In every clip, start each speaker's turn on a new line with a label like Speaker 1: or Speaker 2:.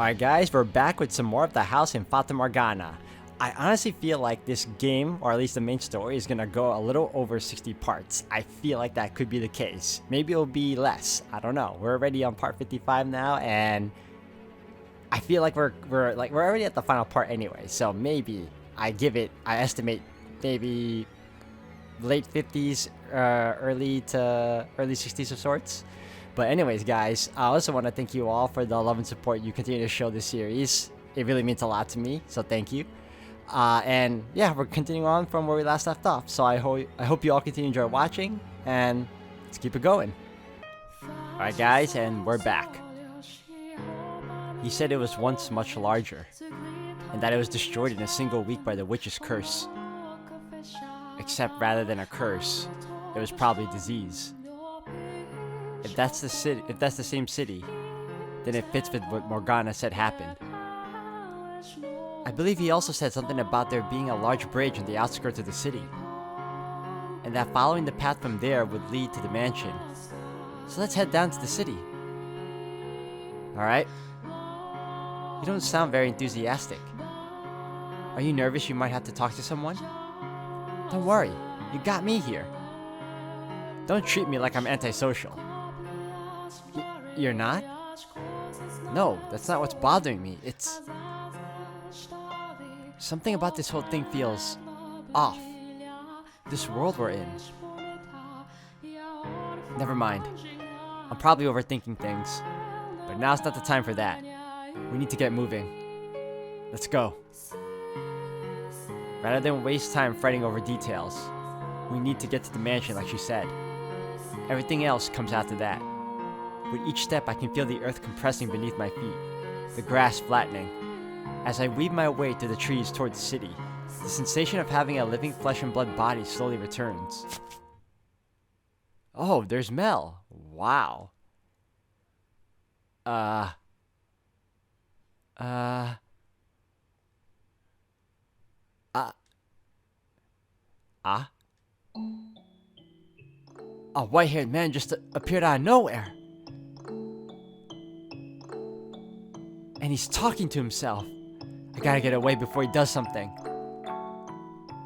Speaker 1: Alright guys, we're back with some more of the house in Fata Morgana. I honestly feel like this game, or at least the main story, is gonna go a little over 60 parts. I feel like that could be the case. Maybe it'll be less. I don't know. We're already on part 55 now, and I feel like we're already at the final part anyway. So maybe I estimate maybe late 50s, early 60s of sorts. But anyways, guys, I also want to thank you all for the love and support you continue to show this series. It really means a lot to me, so thank you. And yeah, we're continuing on from where we last left off. So I hope you all continue to enjoy watching, and let's keep it going. Alright guys, and we're back. He said it was once much larger, and that it was destroyed in a single week by the witch's curse. Except rather than a curse, it was probably disease. If that's the same city, then it fits with what Morgana said happened. I believe he also said something about there being a large bridge on the outskirts of the city, and that following the path from there would lead to the mansion. So let's head down to the city. Alright? You don't sound very enthusiastic. Are you nervous you might have to talk to someone? Don't worry, you got me here. Don't treat me like I'm antisocial. You're not? No, that's not what's bothering me. It's... something about this whole thing feels off. This world we're in. Never mind. I'm probably overthinking things. But now's not the time for that. We need to get moving. Let's go. Rather than waste time fretting over details, we need to get to the mansion like she said. Everything else comes after that. With each step, I can feel the earth compressing beneath my feet, the grass flattening. As I weave my way through the trees toward the city, the sensation of having a living flesh and blood body slowly returns. Oh, there's Mell. Wow. A white-haired man just appeared out of nowhere. And he's talking to himself. I gotta get away before he does something.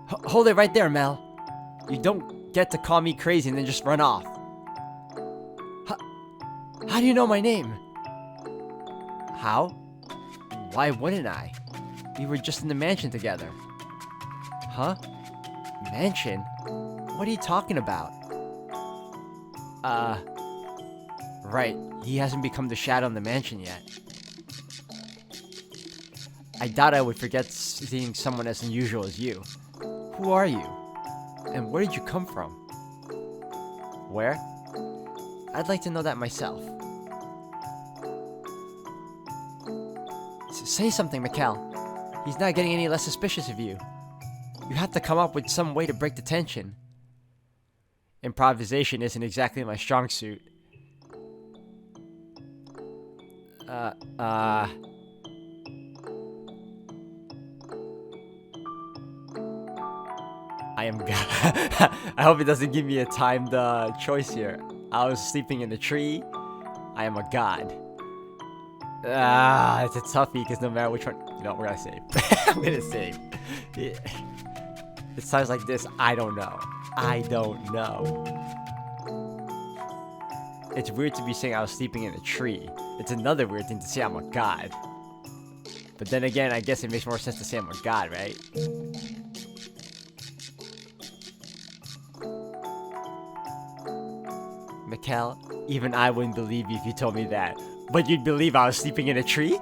Speaker 1: Hold it right there, Mell. You don't get to call me crazy and then just run off. How do you know my name? How? Why wouldn't I? We were just in the mansion together. Huh? Mansion? What are you talking about? Right. He hasn't become the shadow in the mansion yet. I doubt I would forget seeing someone as unusual as you. Who are you? And where did you come from? Where? I'd like to know that myself. Say something, Mell. He's not getting any less suspicious of you. You have to come up with some way to break the tension. Improvisation isn't exactly my strong suit. I hope it doesn't give me a timed choice here. I was sleeping in a tree. I am a god. It's a toughie because no matter which one... You know, we're gonna save. I'm gonna save. Yeah. It sounds like this. I don't know. I don't know. It's weird to be saying I was sleeping in a tree. It's another weird thing to say I'm a god. But then again, I guess it makes more sense to say I'm a god, right? Mell, even I wouldn't believe you if you told me that. But you'd believe I was sleeping in a tree?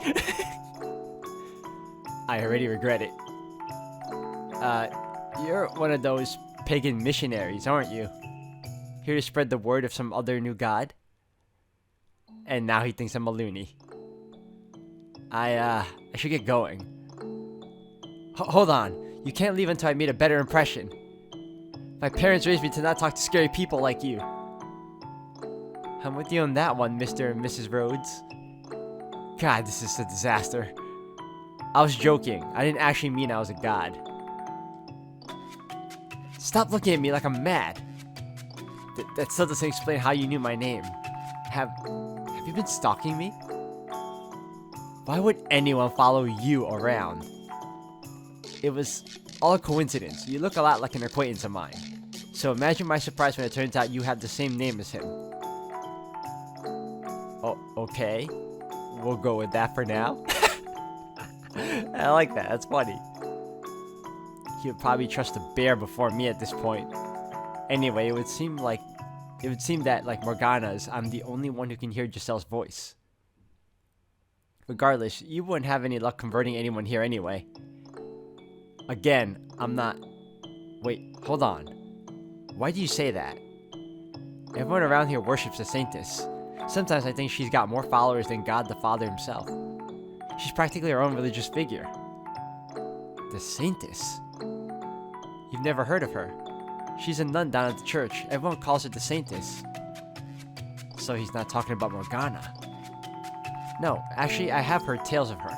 Speaker 1: I already regret it. You're one of those pagan missionaries, aren't you? Here to spread the word of some other new god? And now he thinks I'm a loony. I should get going. Hold on. You can't leave until I made a better impression. My parents raised me to not talk to scary people like you. I'm with you on that one, Mr. and Mrs. Rhodes. God, this is a disaster. I was joking. I didn't actually mean I was a god. Stop looking at me like I'm mad. That still doesn't explain how you knew my name. Have you been stalking me? Why would anyone follow you around? It was all a coincidence. You look a lot like an acquaintance of mine. So imagine my surprise when it turns out you have the same name as him. Oh, okay. We'll go with that for now. I like that. That's funny. He would probably trust a bear before me at this point. Anyway, it would seem that like Morgana's, I'm the only one who can hear Giselle's voice. Regardless, you wouldn't have any luck converting anyone here anyway. Again, I'm not... Wait, hold on. Why do you say that? Everyone around here worships the Saintess. Sometimes I think she's got more followers than God the Father himself. She's practically her own religious figure. The Saintess? You've never heard of her. She's a nun down at the church. Everyone calls her the Saintess. So he's not talking about Morgana. No, actually I have heard tales of her.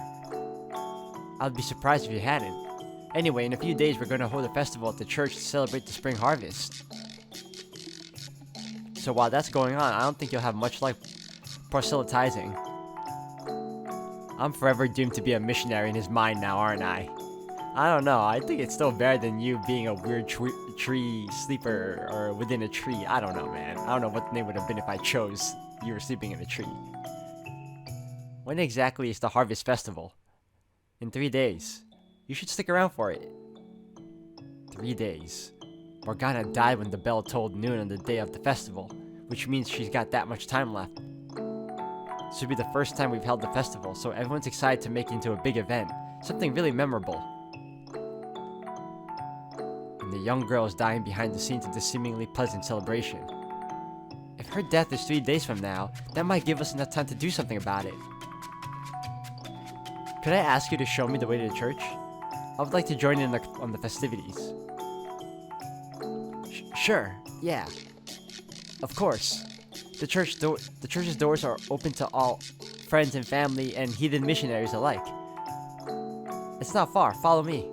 Speaker 1: I'd be surprised if you hadn't. Anyway, in a few days we're going to hold a festival at the church to celebrate the spring harvest. So while that's going on, I don't think you'll have much luck proselytizing. I'm forever doomed to be a missionary in his mind now, aren't I? I don't know, I think it's still better than you being a weird tree sleeper or within a tree. I don't know, man. I don't know what the name would have been if I chose you were sleeping in a tree. When exactly is the harvest festival? In 3 days. You should stick around for it. 3 days. Morgana died when the bell tolled noon on the day of the festival, which means she's got that much time left. This will be the first time we've held the festival, so everyone's excited to make it into a big event, something really memorable. And the young girl is dying behind the scenes of this seemingly pleasant celebration. If her death is 3 days from now, that might give us enough time to do something about it. Could I ask you to show me the way to the church? I would like to join in on the festivities. Sure, yeah. Of course. The church's doors are open to all friends and family and heathen missionaries alike. It's not far. Follow me.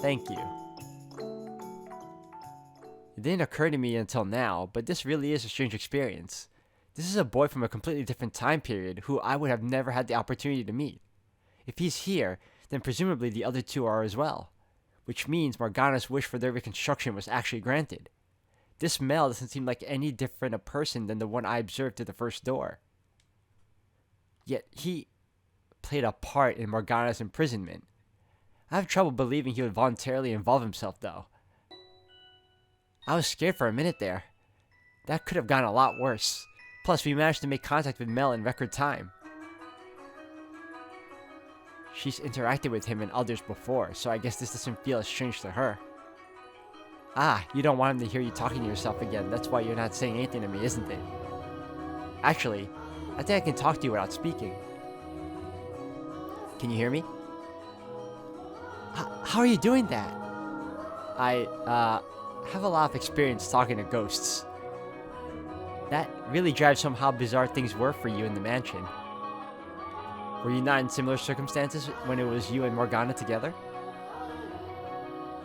Speaker 1: Thank you. It didn't occur to me until now, but this really is a strange experience. This is a boy from a completely different time period who I would have never had the opportunity to meet. If he's here, then presumably the other two are as well, which means Morgana's wish for their reconstruction was actually granted. This Mell doesn't seem like any different a person than the one I observed to the first door. Yet he played a part in Morgana's imprisonment. I have trouble believing he would voluntarily involve himself, though. I was scared for a minute there. That could have gone a lot worse. Plus, we managed to make contact with Mell in record time. She's interacted with him and others before, so I guess this doesn't feel as strange to her. Ah, you don't want him to hear you talking to yourself again. That's why you're not saying anything to me, isn't it? Actually, I think I can talk to you without speaking. Can you hear me? How are you doing that? I have a lot of experience talking to ghosts. That really drives home how bizarre things were for you in the mansion. Were you not in similar circumstances when it was you and Morgana together?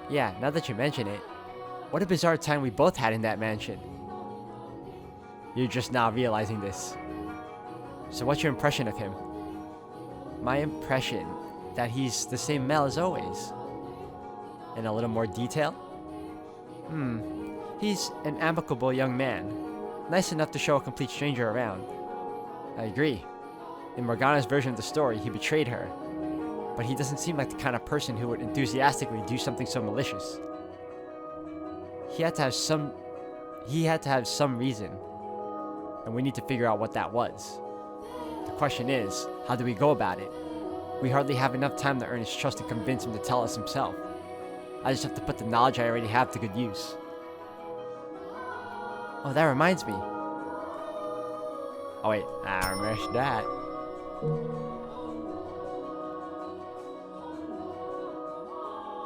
Speaker 1: Yeah, now that you mention it, what a bizarre time we both had in that mansion. You're just now realizing this. So what's your impression of him? My impression that he's the same Mell as always. In a little more detail? He's an amicable young man. Nice enough to show a complete stranger around. I agree. In Morgana's version of the story, he betrayed her. But he doesn't seem like the kind of person who would enthusiastically do something so malicious. He had to have some reason. And we need to figure out what that was. The question is, how do we go about it? We hardly have enough time to earn his trust to convince him to tell us himself. I just have to put the knowledge I already have to good use. Oh, that reminds me. Oh wait, I missed that.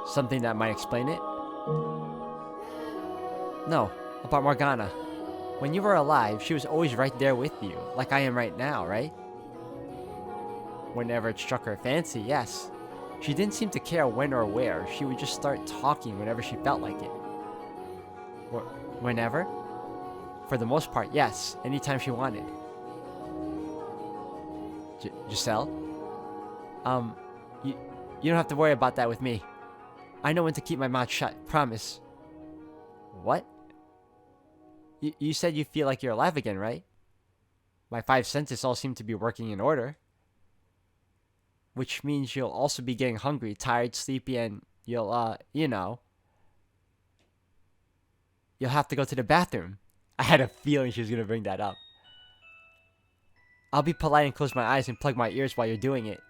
Speaker 1: Something that might explain it? No, about Morgana. When you were alive, she was always right there with you, like I am right now, right? Whenever it struck her fancy, yes. She didn't seem to care when or where. She would just start talking whenever she felt like it. Whenever? For the most part, yes. Anytime she wanted. Giselle? You don't have to worry about that with me. I know when to keep my mouth shut, promise. What? You said you feel like you're alive again, right? My 5 senses all seem to be working in order. Which means you'll also be getting hungry, tired, sleepy, and you'll, you'll have to go to the bathroom. I had a feeling she was gonna bring that up. I'll be polite and close my eyes and plug my ears while you're doing it.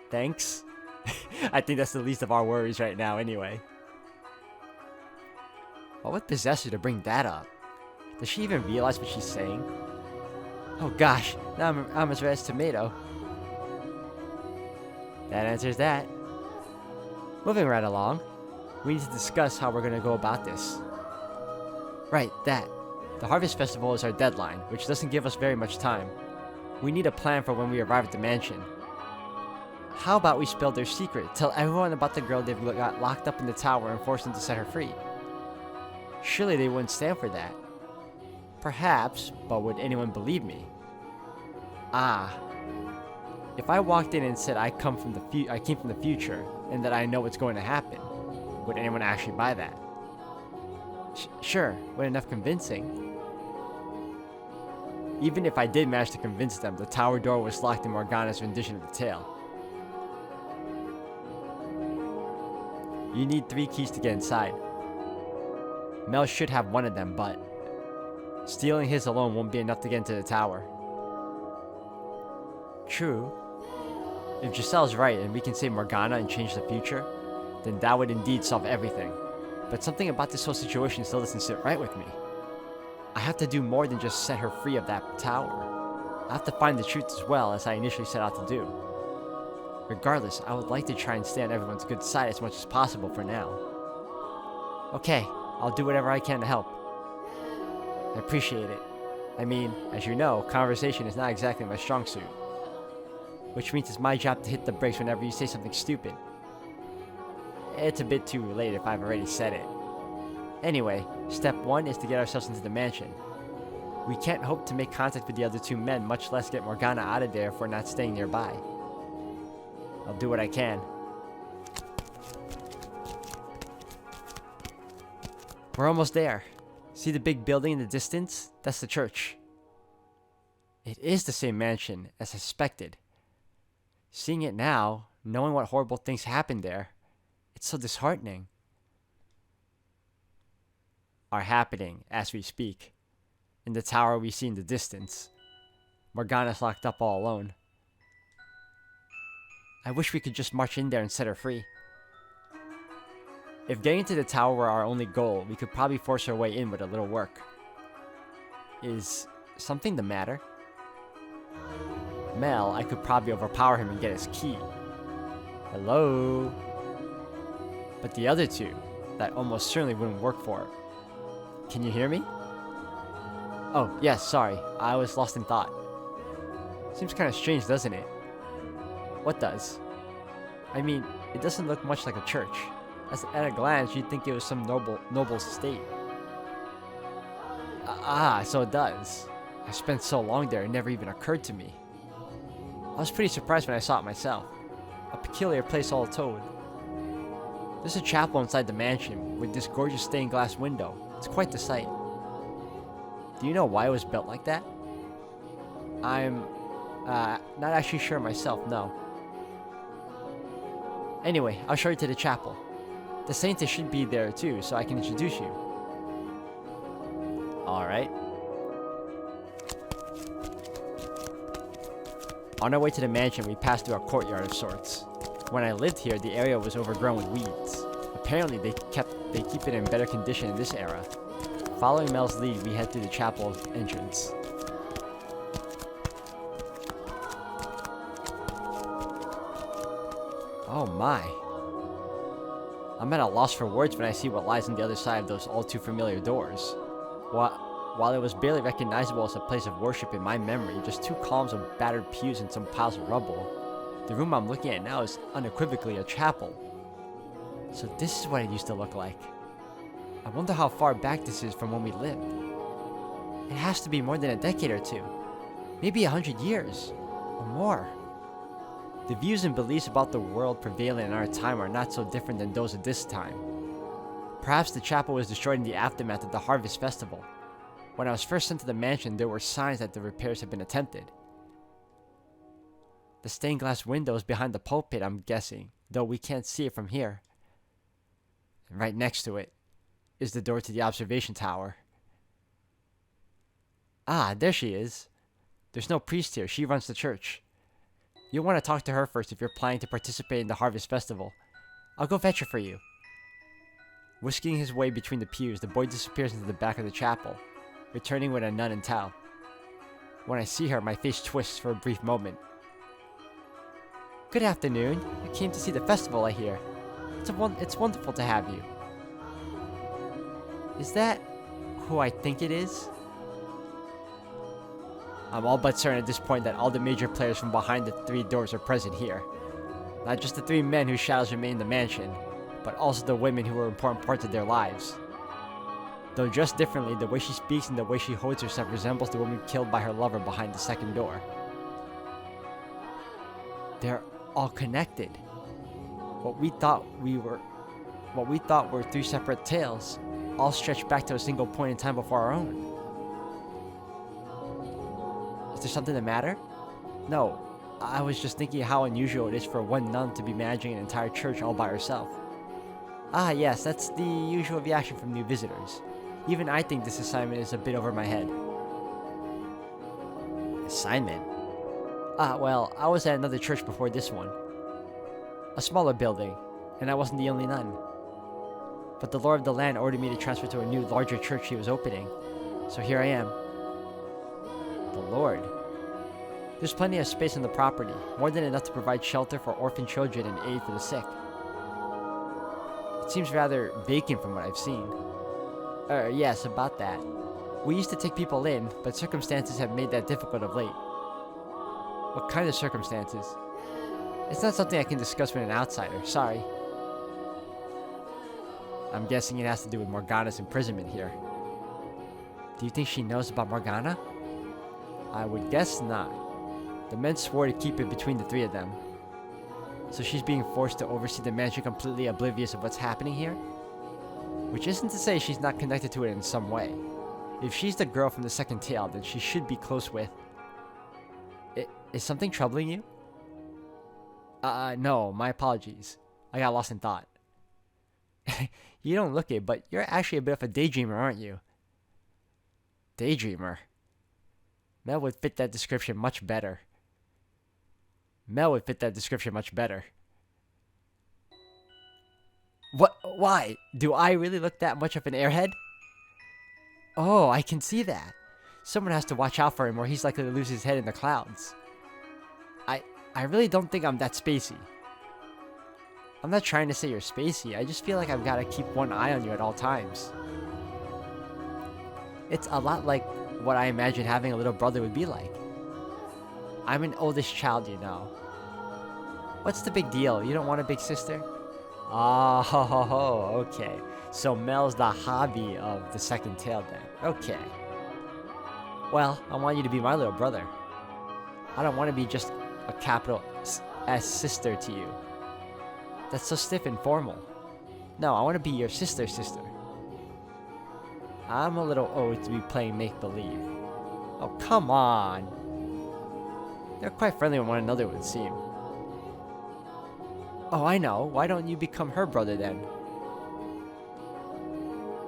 Speaker 1: Thanks? I think that's the least of our worries right now anyway. What would possess her to bring that up? Does she even realize what she's saying? Oh gosh, now I'm as red as tomato. That answers that. Moving right along, we need to discuss how we're gonna go about this. Right, that. The Harvest Festival is our deadline, which doesn't give us very much time. We need a plan for when we arrive at the mansion. How about we spill their secret, tell everyone about the girl they've got locked up in the tower and force them to set her free? Surely they wouldn't stand for that. Perhaps, but would anyone believe me? If I walked in and said I came from the future and that I know what's going to happen, would anyone actually buy that? Sure, with enough convincing. Even if I did manage to convince them, the tower door was locked in Morgana's rendition of the tale. You need 3 keys to get inside. Mell should have one of them, but stealing his alone won't be enough to get into the tower. True. If Giselle's right and we can save Morgana and change the future, then that would indeed solve everything. But something about this whole situation still doesn't sit right with me. I have to do more than just set her free of that tower. I have to find the truth as well, as I initially set out to do. Regardless, I would like to try and stay on everyone's good side as much as possible for now. Okay, I'll do whatever I can to help. I appreciate it. I mean, as you know, conversation is not exactly my strong suit. Which means it's my job to hit the brakes whenever you say something stupid. It's a bit too late if I've already said it. Anyway, step 1 is to get ourselves into the mansion. We can't hope to make contact with the other 2 men, much less get Morgana out of there if we're not staying nearby. I'll do what I can. We're almost there. See the big building in the distance? That's the church. It is the same mansion as I suspected. Seeing it now, knowing what horrible things happened there, it's so disheartening. Are happening as we speak. In the tower we see in the distance. Morgana's locked up all alone. I wish we could just march in there and set her free. If getting to the tower were our only goal, we could probably force our way in with a little work. Is something the matter? Mell, I could probably overpower him and get his key. Hello? But the other 2, that almost certainly wouldn't work for it. Can you hear me? Oh, yes, sorry. I was lost in thought. Seems kind of strange, doesn't it? What does? I mean, it doesn't look much like a church. At a glance, you'd think it was some noble estate. So it does. I spent so long there, it never even occurred to me. I was pretty surprised when I saw it myself. A peculiar place all told. There's a chapel inside the mansion with this gorgeous stained glass window. It's quite the sight. Do you know why it was built like that? I'm not actually sure myself, no. Anyway, I'll show you to the chapel. The saintess should be there too, so I can introduce you. Alright. On our way to the mansion, we passed through a courtyard of sorts. When I lived here, the area was overgrown with weeds. Apparently, they keep it in better condition in this era. Following Mell's lead, we head through the chapel entrance. Oh my. I'm at a loss for words when I see what lies on the other side of those all too familiar doors. While it was barely recognizable as a place of worship in my memory, just 2 columns of battered pews and some piles of rubble, the room I'm looking at now is unequivocally a chapel. So this is what it used to look like. I wonder how far back this is from when we lived. It has to be more than a decade or 2. Maybe 100 years. Or more. The views and beliefs about the world prevailing in our time are not so different than those of this time. Perhaps the chapel was destroyed in the aftermath of the Harvest Festival. When I was first sent to the mansion, there were signs that the repairs had been attempted. The stained glass windows behind the pulpit, I'm guessing, though we can't see it from here. And right next to it is the door to the observation tower. Ah, there she is. There's no priest here. She runs the church. You'll want to talk to her first if you're planning to participate in the Harvest Festival. I'll go fetch her for you. Whisking his way between the pews, the boy disappears into the back of the chapel, returning with a nun and towel. When I see her, my face twists for a brief moment. Good afternoon. You came to see the festival, I hear. It's wonderful to have you. Is that who I think it is? I'm all but certain at this point that all the major players from behind the 3 doors are present here. Not just the 3 men whose shadows remain in the mansion, but also the women who were important parts of their lives. Though dressed differently, the way she speaks and the way she holds herself resembles the woman killed by her lover behind the second door. They're all connected. What we thought were 3 separate tales, all stretched back to a single point in time before our own. Is there something the matter? No, I was just thinking how unusual it is for one nun to be managing an entire church all by herself. Ah yes, that's the usual reaction from new visitors. Even I think this assignment is a bit over my head. Assignment? Ah, well, I was at another church before this one. A smaller building, and I wasn't the only nun. But the lord of the land ordered me to transfer to a new, larger church he was opening. So here I am. The Lord. There's plenty of space on the property, more than enough to provide shelter for orphan children and aid for the sick. It seems rather vacant from what I've seen. Yes, about that. We used to take people in, but circumstances have made that difficult of late. What kind of circumstances? It's not something I can discuss with an outsider, sorry. I'm guessing it has to do with Morgana's imprisonment here. Do you think she knows about Morgana? I would guess not. The men swore to keep it between the 3 of them. So she's being forced to oversee the mansion completely oblivious of what's happening here? Which isn't to say she's not connected to it in some way. If she's the girl from the second tale, then she should be close with... Is something troubling you? No, my apologies. I got lost in thought. You don't look it, but you're actually a bit of a daydreamer, aren't you? Daydreamer? Mell would fit that description much better. What? Why? Do I really look that much of an airhead? Oh, I can see that. Someone has to watch out for him or he's likely to lose his head in the clouds. I really don't think I'm that spacey. I'm not trying to say you're spacey, I just feel like I've got to keep one eye on you at all times. It's a lot like what I imagine having a little brother would be like. I'm an oldest child, you know. What's the big deal? You don't want a big sister? Oh, okay. So Mell's the hobby of the second tale then. Okay. Well, I want you to be my little brother. I don't want to be just a capital S sister to you. That's so stiff and formal. No, I want to be your sister's sister. I'm a little old to be playing make-believe. Oh, come on. They're quite friendly with one another, it would seem. Oh, I know. Why don't you become her brother then?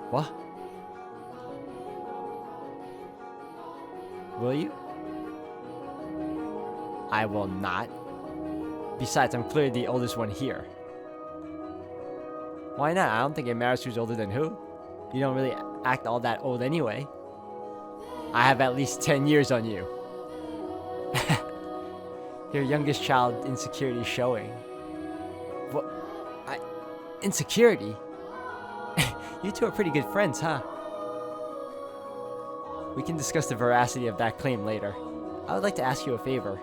Speaker 1: What? Will you? I will not. Besides, I'm clearly the oldest one here. Why not? I don't think it matters who's older than who. You don't really act all that old anyway. I have at least 10 years on you. Your youngest child insecurity showing. What? Insecurity? You two are pretty good friends, huh? We can discuss the veracity of that claim later. I would like to ask you a favor.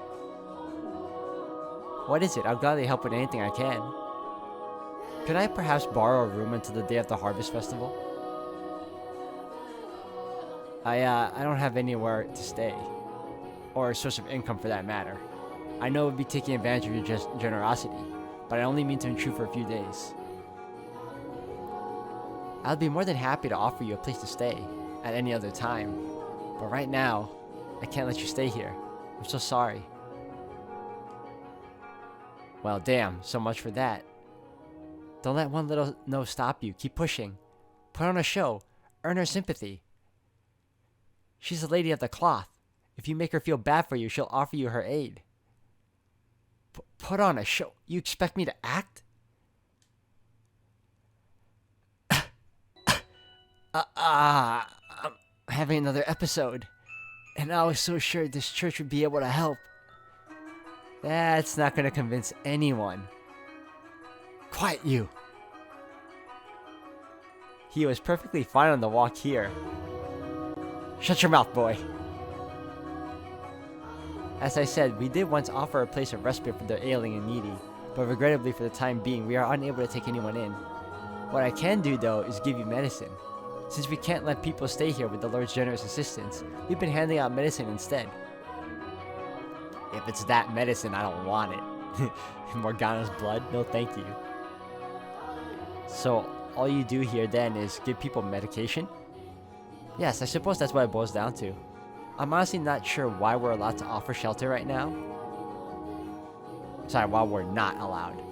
Speaker 1: What is it? I'll gladly help with anything I can. Could I perhaps borrow a room until the day of the Harvest Festival? I don't have anywhere to stay. or a source of income for that matter. I know it would be taking advantage of your generosity, but I only mean to intrude for a few days. I'd be more than happy to offer you a place to stay at any other time, but right now, I can't let you stay here. I'm so sorry. Well, damn, so much for that. Don't let one little no stop you. Keep pushing. Put on a show. Earn her sympathy. She's the lady of the cloth. If you make her feel bad for you, she'll offer you her aid. Put on a show? You expect me to act? I'm having another episode. And I was so sure this church would be able to help. That's not going to convince anyone. Quiet, you. He was perfectly fine on the walk here. Shut your mouth, boy. As I said, we did once offer a place of respite for the ailing and needy, but regrettably for the time being, we are unable to take anyone in. What I can do, though, is give you medicine. Since we can't let people stay here with the Lord's generous assistance, we've been handing out medicine instead. If it's that medicine, I don't want it. Morgana's blood? No thank you. So, all you do here then is give people medication? Yes, I suppose that's what it boils down to. I'm honestly not sure why we're allowed to offer shelter right now. Sorry, while we're not allowed.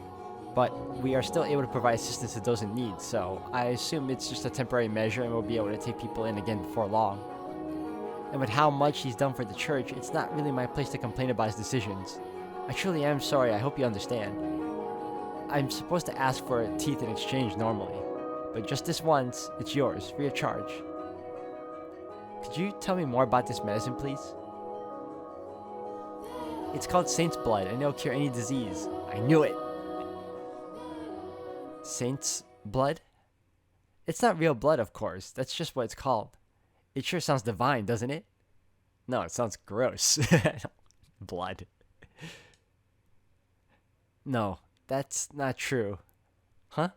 Speaker 1: But we are still able to provide assistance to those in need, so I assume it's just a temporary measure and we'll be able to take people in again before long. And with how much he's done for the church, it's not really my place to complain about his decisions. I truly am sorry, I hope you understand. I'm supposed to ask for teeth in exchange normally, but just this once, it's yours, free of charge. Could you tell me more about this medicine, please? It's called Saint's Blood, and it'll cure any disease. I knew it! Saint's Blood? It's not real blood, of course. That's just what it's called. It sure sounds divine, doesn't it? No, it sounds gross. Blood. No, that's not true. Huh?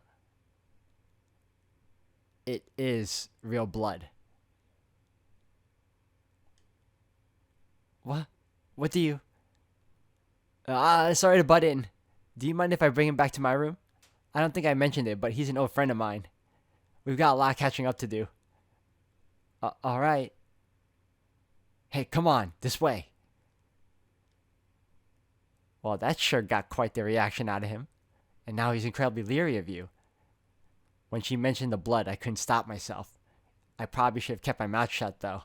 Speaker 1: It is real blood. What? What do you... sorry to butt in. Do you mind if I bring him back to my room? I don't think I mentioned it, but he's an old friend of mine. We've got a lot catching up to do. Alright. Hey, come on, this way. Well, that sure got quite the reaction out of him. And now he's incredibly leery of you. When she mentioned the blood, I couldn't stop myself. I probably should have kept my mouth shut, though.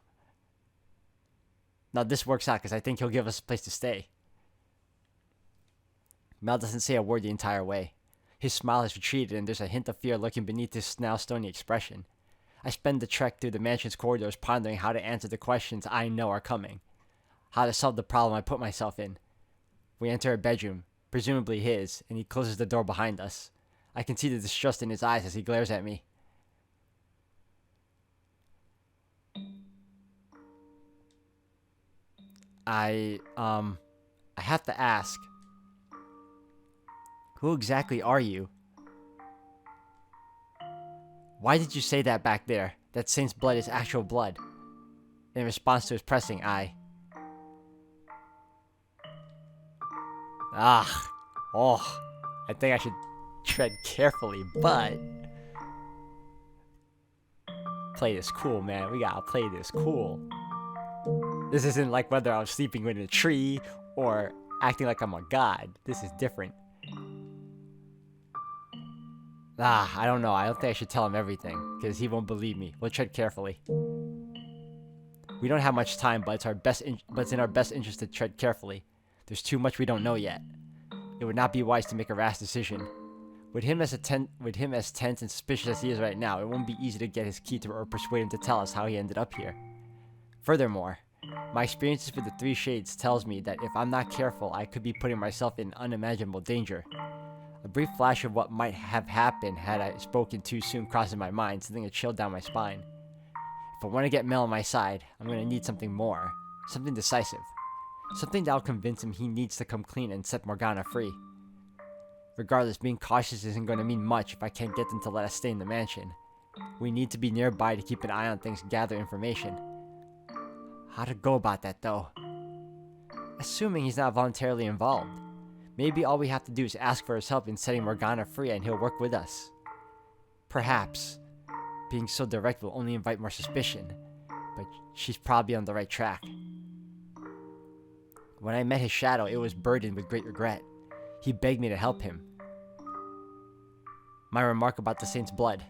Speaker 1: Now, this works out because I think he'll give us a place to stay. Mell doesn't say a word the entire way. His smile has retreated and there's a hint of fear lurking beneath his now stony expression. I spend the trek through the mansion's corridors pondering how to answer the questions I know are coming. How to solve the problem I put myself in. We enter a bedroom, presumably his, and he closes the door behind us. I can see the distrust in his eyes as he glares at me. I have to ask. Who exactly are you? Why did you say that back there? That Saint's blood is actual blood. In response to his pressing eye. I think I should tread carefully, but... Play this cool, man. We gotta play this cool. This isn't like whether I was sleeping in a tree or acting like I'm a god. This is different. I don't know. I don't think I should tell him everything, because he won't believe me. We'll tread carefully. We don't have much time, but it's in our best interest to tread carefully. There's too much we don't know yet. It would not be wise to make a rash decision. With him as tense and suspicious as he is right now, it won't be easy to get his key to or persuade him to tell us how he ended up here. Furthermore, my experiences with the Three Shades tells me that if I'm not careful, I could be putting myself in unimaginable danger. A brief flash of what might have happened had I spoken too soon crosses my mind, sending a chill down my spine. If I want to get Mell on my side, I'm going to need something more. Something decisive. Something that'll convince him he needs to come clean and set Morgana free. Regardless, being cautious isn't going to mean much if I can't get them to let us stay in the mansion. We need to be nearby to keep an eye on things and gather information. How to go about that, though? Assuming he's not voluntarily involved. Maybe all we have to do is ask for his help in setting Morgana free and he'll work with us. Perhaps. Being so direct will only invite more suspicion, but she's probably on the right track. When I met his shadow, it was burdened with great regret. He begged me to help him. My remark about the saint's blood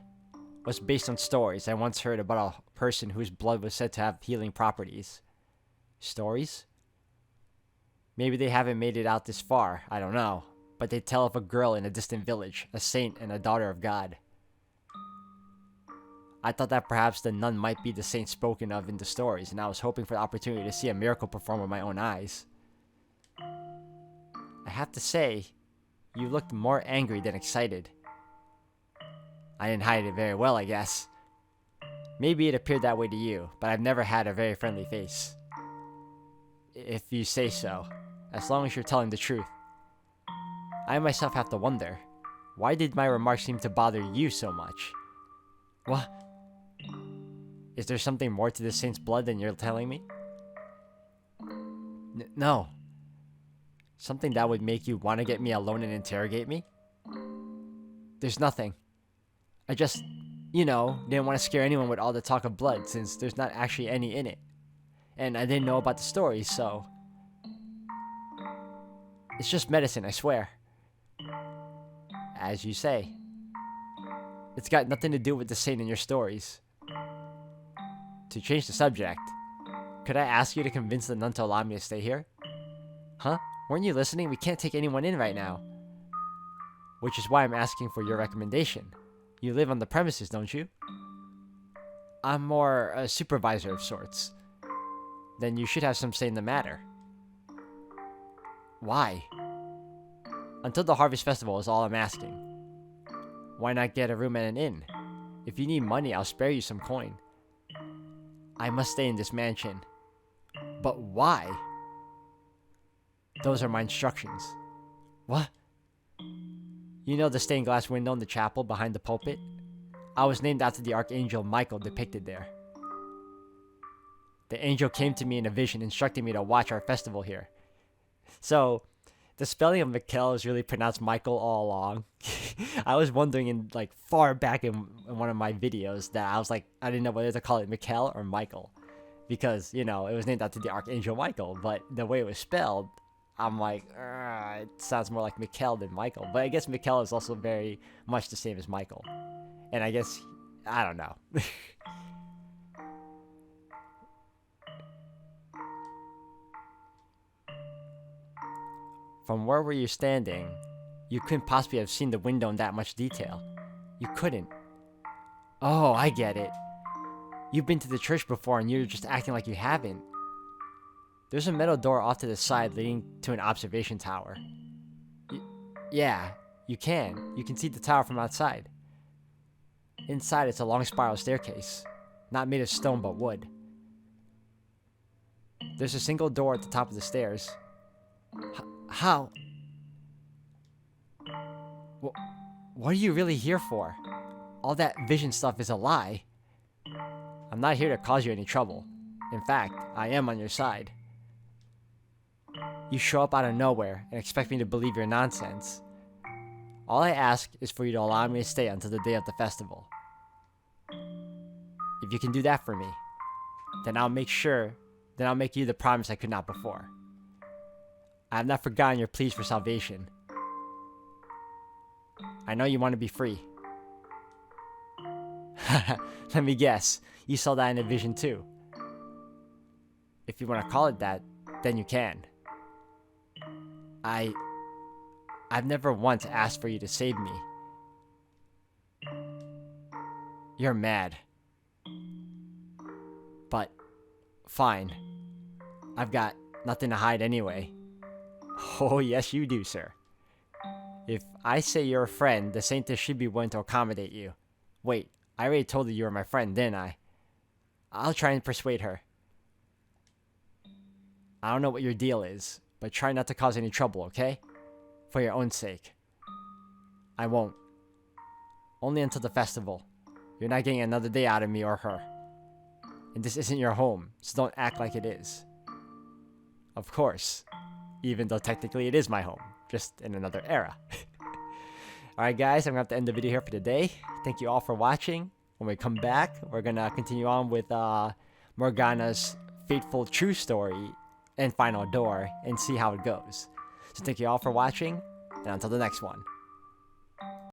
Speaker 1: was based on stories I once heard about a person whose blood was said to have healing properties. Stories? Maybe they haven't made it out this far, I don't know, but they tell of a girl in a distant village, a saint and a daughter of God. I thought that perhaps the nun might be the saint spoken of in the stories, and I was hoping for the opportunity to see a miracle performed with my own eyes. I have to say, you looked more angry than excited. I didn't hide it very well, I guess. Maybe it appeared that way to you, but I've never had a very friendly face. If you say so, as long as you're telling the truth. I myself have to wonder, why did my remarks seem to bother you so much? What? Is there something more to the saint's blood than you're telling me? No. Something that would make you want to get me alone and interrogate me? There's nothing. I just, didn't want to scare anyone with all the talk of blood since there's not actually any in it. And I didn't know about the stories, so... It's just medicine, I swear. As you say. It's got nothing to do with the saint in your stories. To change the subject, could I ask you to convince the nun to allow me to stay here? Huh? Weren't you listening? We can't take anyone in right now. Which is why I'm asking for your recommendation. You live on the premises, don't you? I'm more a supervisor of sorts. Then you should have some say in the matter. Why? Until the Harvest Festival is all I'm asking. Why not get a room at an inn? If you need money, I'll spare you some coin. I must stay in this mansion. But why? Those are my instructions. What? You know the stained glass window in the chapel behind the pulpit? I was named after the archangel Michael depicted there. The angel came to me in a vision instructing me to watch our festival here. So, the spelling of Mikkel is really pronounced Michael all along. I was wondering far back in one of my videos that I was I didn't know whether to call it Mikkel or Michael. Because, it was named after the archangel Michael, but the way it was spelled, I'm it sounds more like Mikkel than Michael. But I guess Mikkel is also very much the same as Michael. And I guess, I don't know. From where were you standing? You couldn't possibly have seen the window in that much detail. You couldn't. Oh, I get it. You've been to the church before and you're just acting like you haven't. There's a metal door off to the side leading to an observation tower. Yeah, you can. You can see the tower from outside. Inside, it's a long spiral staircase. Not made of stone, but wood. There's a single door at the top of the stairs. How? What are you really here for? All that vision stuff is a lie. I'm not here to cause you any trouble. In fact, I am on your side. You show up out of nowhere and expect me to believe your nonsense. All I ask is for you to allow me to stay until the day of the festival. If you can do that for me, then I'll make you the promise I could not before. I have not forgotten your pleas for salvation. I know you want to be free. Let me guess, you saw that in a vision too. If you want to call it that, then you can. I've never once asked for you to save me. You're mad. But, fine. I've got nothing to hide anyway. Oh, yes you do, sir. If I say you're a friend, the saintess should be willing to accommodate you. Wait, I already told you you were my friend, didn't I? I'll try and persuade her. I don't know what your deal is, but try not to cause any trouble, okay? For your own sake. I won't. Only until the festival. You're not getting another day out of me or her. And this isn't your home, so don't act like it is. Of course, even though technically it is my home, just in another era. Alright guys, I'm gonna have to end the video here for today. Thank you all for watching. When we come back, we're gonna continue on with Morgana's fateful true story and final door and see how it goes. So thank you all for watching, and until the next one.